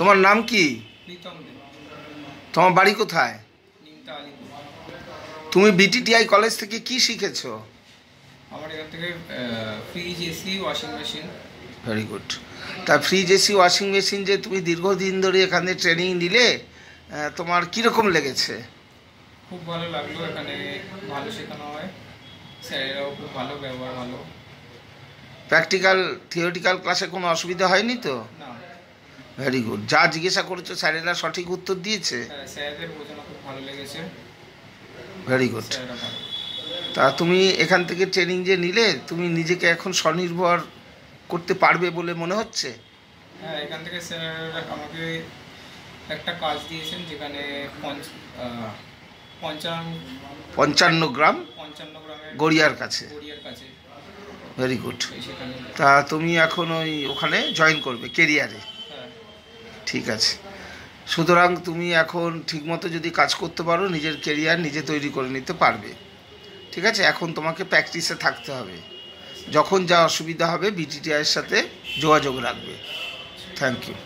তোমার নাম কি? প্রীতম দে। তোমার বাড়ি কোথায়? নিমতা আলিপুর। তুমি বিটিটিআই কলেজ থেকে কি শিখেছো? আমার এখান থেকে fridge, AC, washing machine. Very good. তা ফ্রিজ, এসি, ওয়াশিং মেশিন যে তুমি দীর্ঘদিন ধরে এখানে ট্রেনিং নিলে, তোমার কীরকম লেগেছে? খুব ভালো লাগলো, এখানে ভালো শেখানো হয়, স্যারেরাও খুব ভালো, ব্যবহার ভালো। প্র্যাকটিক্যাল থিওরিটিক্যাল ক্লাসে কোনো অসুবিধা হয়নি তো? না। Very good. যা জিজ্ঞাসা করেছো স্যারেরা সঠিক উত্তর দিয়েছে? হ্যাঁ, স্যারদের বোঝানো খুব ভালো লেগেছে। Very good. স্যারেরা ভালো। তা তুমি এখান থেকে ট্রেনিং যে নিলে, তুমি নিজেকে এখন স্বনির্ভর করতে পারবে বলে মনে হচ্ছে? হ্যাঁ, এখান থেকে স্যার আমাকে একটা কাজ দিয়েছেন, যেখানে 55 গ্রাম 55 গ্রামের গড়িয়ার কাছে। গড়িয়ার কাছে। Very good. সেখানে। তা তুমি এখন ওখানে জয়েন করবে কেরিয়ারে? হ্যাঁ। ঠিক আছে। সুতরাং তুমি এখন ঠিকমতো যদি কাজ করতে পারো, নিজের কেরিয়ার নিজে তৈরি করে নিতে পারবে। ঠিক আছে, এখন তোমাকে প্র্যাকটিসে থাকতে হবে। যখন যা অসুবিধা হবে বিটিটিআইয়ের সাথে যোগাযোগ রাখবে। Thank you.